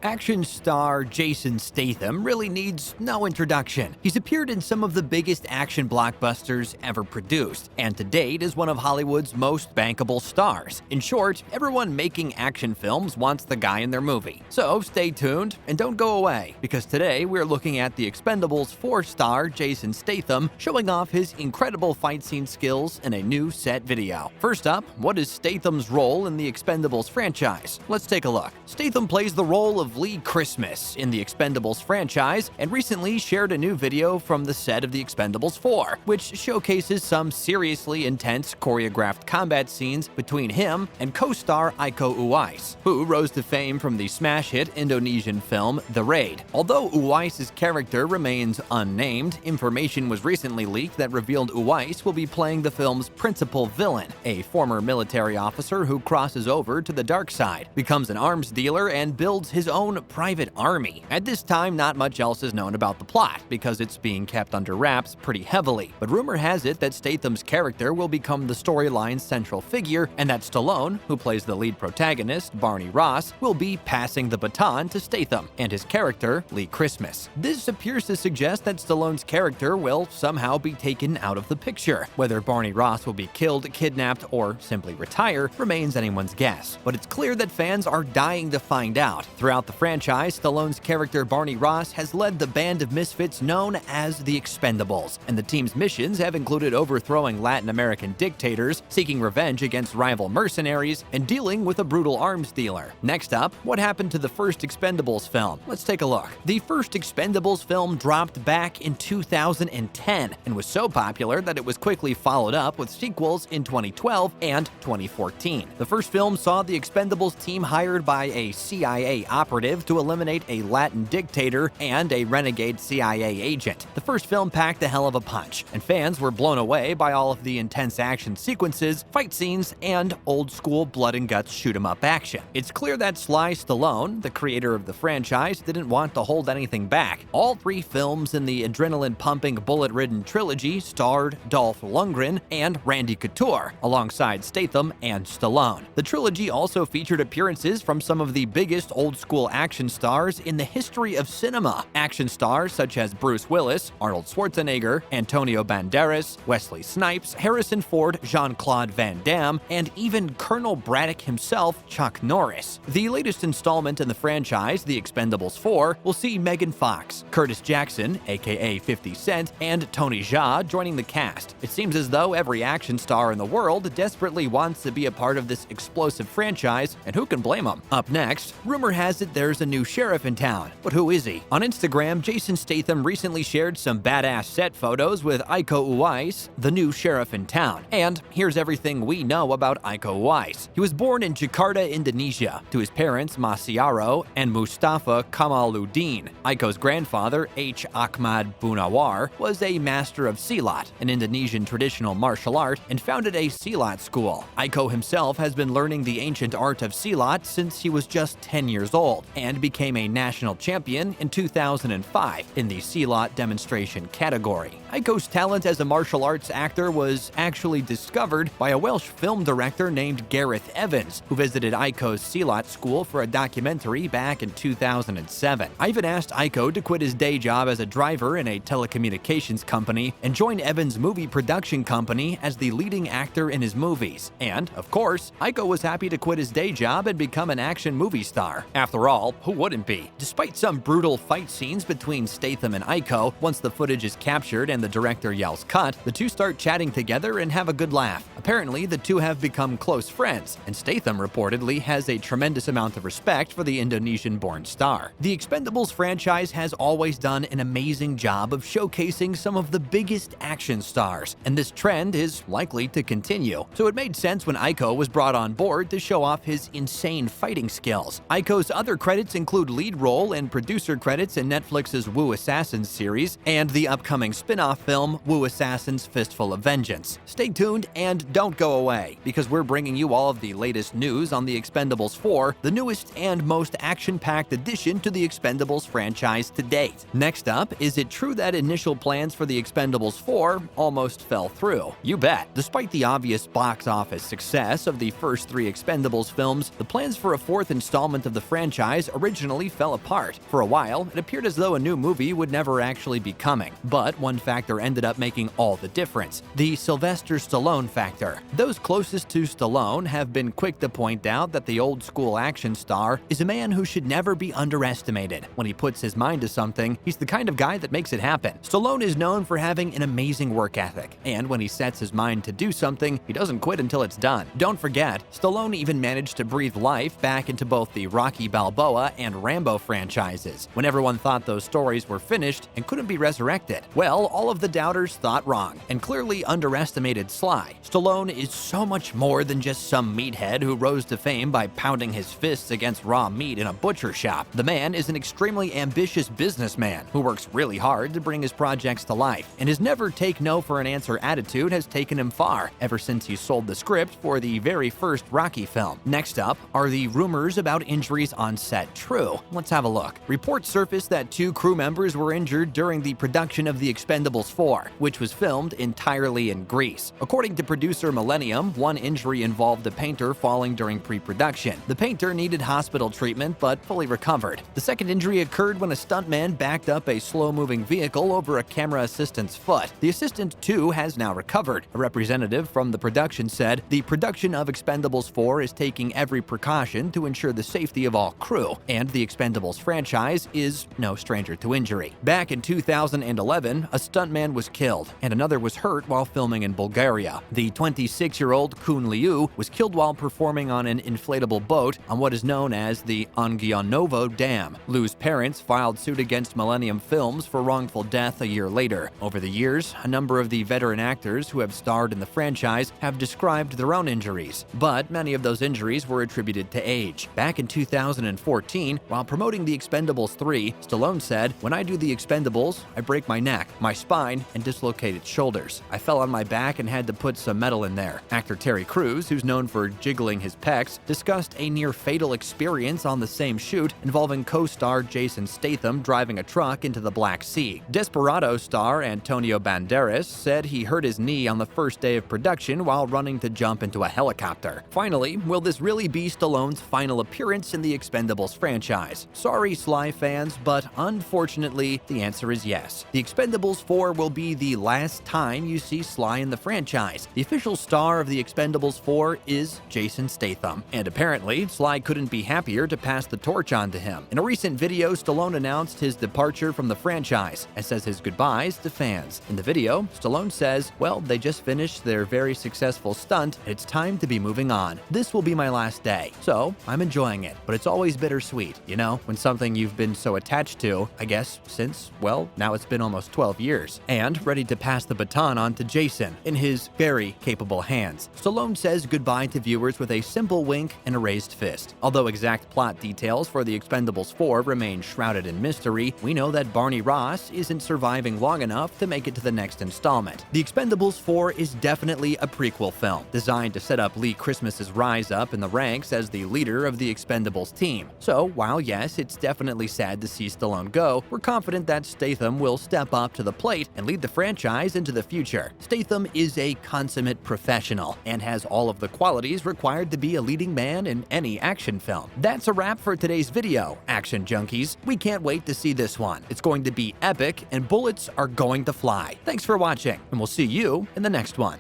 Action star Jason Statham really needs no introduction. He's appeared in some of the biggest action blockbusters ever produced, and to date is one of Hollywood's most bankable stars. In short, everyone making action films wants the guy in their movie. So stay tuned and don't go away, because today we're looking at the Expendables 4 star Jason Statham showing off his incredible fight scene skills in a new set video. First up, what is Statham's role in the Expendables franchise? Let's take a look. Statham plays the role of Lee Christmas in the Expendables franchise and recently shared a new video from the set of the Expendables 4, which showcases some seriously intense choreographed combat scenes between him and co-star Iko Uwais, who rose to fame from the smash hit Indonesian film The Raid. Although Uwais' character remains unnamed, information was recently leaked that revealed Uwais will be playing the film's principal villain, a former military officer who crosses over to the dark side, becomes an arms dealer, and builds his own private army. At this time, not much else is known about the plot, because it's being kept under wraps pretty heavily, but rumor has it that Statham's character will become the storyline's central figure, and that Stallone, who plays the lead protagonist, Barney Ross, will be passing the baton to Statham and his character, Lee Christmas. This appears to suggest that Stallone's character will somehow be taken out of the picture. Whether Barney Ross will be killed, kidnapped, or simply retire remains anyone's guess, but it's clear that fans are dying to find out. Throughout the franchise, Stallone's character Barney Ross has led the band of misfits known as the Expendables, and the team's missions have included overthrowing Latin American dictators, seeking revenge against rival mercenaries, and dealing with a brutal arms dealer. Next up, what happened to the first Expendables film? Let's take a look. The first Expendables film dropped back in 2010 and was so popular that it was quickly followed up with sequels in 2012 and 2014. The first film saw the Expendables team hired by a CIA operative to eliminate a Latin dictator and a renegade CIA agent. The first film packed a hell of a punch, and fans were blown away by all of the intense action sequences, fight scenes, and old-school blood and guts shoot-'em-up action. It's clear that Sly Stallone, the creator of the franchise, didn't want to hold anything back. All three films in the adrenaline-pumping, bullet-ridden trilogy starred Dolph Lundgren and Randy Couture, alongside Statham and Stallone. The trilogy also featured appearances from some of the biggest old-school action stars in the history of cinema. Action stars such as Bruce Willis, Arnold Schwarzenegger, Antonio Banderas, Wesley Snipes, Harrison Ford, Jean-Claude Van Damme, and even Colonel Braddock himself, Chuck Norris. The latest installment in the franchise, The Expendables 4, will see Megan Fox, Curtis Jackson, aka 50 Cent, and Tony Jaa joining the cast. It seems as though every action star in the world desperately wants to be a part of this explosive franchise, and who can blame them? Up next, rumor has it there's a new sheriff in town, but who is he? On Instagram, Jason Statham recently shared some badass set photos with Iko Uwais, the new sheriff in town. And here's everything we know about Iko Uwais. He was born in Jakarta, Indonesia, to his parents Masiaro and Mustafa Kamaluddin. Iko's grandfather, H. Ahmad Bunawar, was a master of Silat, an Indonesian traditional martial art, and founded a Silat school. Iko himself has been learning the ancient art of Silat since he was just 10 years old, and became a national champion in 2005 in the Silat demonstration category. Iko's talent as a martial arts actor was actually discovered by a Welsh film director named Gareth Evans, who visited Iko's Silat school for a documentary back in 2007. I even asked Iko to quit his day job as a driver in a telecommunications company and join Evans' movie production company as the leading actor in his movies. And, of course, Iko was happy to quit his day job and become an action movie star. After all, who wouldn't be? Despite some brutal fight scenes between Statham and Iko, once the footage is captured and the director yells cut, the two start chatting together and have a good laugh. Apparently, the two have become close friends, and Statham reportedly has a tremendous amount of respect for the Indonesian-born star. The Expendables franchise has always done an amazing job of showcasing some of the biggest action stars, and this trend is likely to continue. So it made sense when Iko was brought on board to show off his insane fighting skills. Iko's other credits include lead role and producer credits in Netflix's Wu Assassins series and the upcoming spin-off film Wu Assassins: Fistful of Vengeance. Stay tuned and don't go away, because we're bringing you all of the latest news on the Expendables 4, the newest and most action-packed addition to the Expendables franchise to date. Next up, is it true that initial plans for the Expendables 4 almost fell through? You bet. Despite the obvious box office success of the first three Expendables films, the plans for a fourth installment of the franchise franchise originally fell apart. For a while, it appeared as though a new movie would never actually be coming. But one factor ended up making all the difference: the Sylvester Stallone factor. Those closest to Stallone have been quick to point out that the old-school action star is a man who should never be underestimated. When he puts his mind to something, he's the kind of guy that makes it happen. Stallone is known for having an amazing work ethic, and when he sets his mind to do something, he doesn't quit until it's done. Don't forget, Stallone even managed to breathe life back into both the Rocky Balboa and Rambo franchises, when everyone thought those stories were finished and couldn't be resurrected. Well, all of the doubters thought wrong, and clearly underestimated Sly. Stallone is so much more than just some meathead who rose to fame by pounding his fists against raw meat in a butcher shop. The man is an extremely ambitious businessman who works really hard to bring his projects to life, and his never take no for an answer attitude has taken him far, ever since he sold the script for the very first Rocky film. Next up, are the rumors about injuries on set true? Let's have a look. Reports surfaced that 2 crew members were injured during the production of The Expendables 4, which was filmed entirely in Greece. According to producer Millennium, one injury involved a painter falling during pre-production. The painter needed hospital treatment but fully recovered. The second injury occurred when a stuntman backed up a slow-moving vehicle over a camera assistant's foot. The assistant, too, has now recovered. A representative from the production said, "The production of Expendables 4 is taking every precaution to ensure the safety of all crew, and the Expendables franchise is no stranger to injury." Back in 2011, a stuntman was killed, and another was hurt while filming in Bulgaria. The 26-year-old Kun Liu was killed while performing on an inflatable boat on what is known as the Ongionovo Dam. Liu's parents filed suit against Millennium Films for wrongful death a year later. Over the years, a number of the veteran actors who have starred in the franchise have described their own injuries, but many of those injuries were attributed to age. Back in 2014, while promoting The Expendables 3, Stallone said, "When I do The Expendables, I break my neck, my spine, and dislocated shoulders. I fell on my back and had to put some metal in there." Actor Terry Crews, who's known for jiggling his pecs, discussed a near-fatal experience on the same shoot involving co-star Jason Statham driving a truck into the Black Sea. Desperado star Antonio Banderas said he hurt his knee on the first day of production while running to jump into a helicopter. Finally, will this really be Stallone's final appearance in the Expendables franchise? Sorry, Sly fans, but unfortunately, the answer is yes. The Expendables 4 will be the last time you see Sly in the franchise. The official star of the Expendables 4 is Jason Statham, and apparently, Sly couldn't be happier to pass the torch on to him. In a recent video, Stallone announced his departure from the franchise and says his goodbyes to fans. In the video, Stallone says, "Well, they just finished their very successful stunt. It's time to be moving on. This will be my last day, so I'm enjoying it, but it's always bittersweet, you know, when something you've been so attached to, I guess, since, well, now it's been almost 12 years, and ready to pass the baton on to Jason in his very capable hands." Stallone says goodbye to viewers with a simple wink and a raised fist. Although exact plot details for The Expendables 4 remain shrouded in mystery, we know that Barney Ross isn't surviving long enough to make it to the next installment. The Expendables 4 is definitely a prequel film, designed to set up Lee Christmas's rise up in the ranks as the leader of the Expendables team. So, while yes, it's definitely sad to see Stallone go, we're confident that Statham will step up to the plate and lead the franchise into the future. Statham is a consummate professional and has all of the qualities required to be a leading man in any action film. That's a wrap for today's video, action junkies. We can't wait to see this one. It's going to be epic and bullets are going to fly. Thanks for watching, and we'll see you in the next one.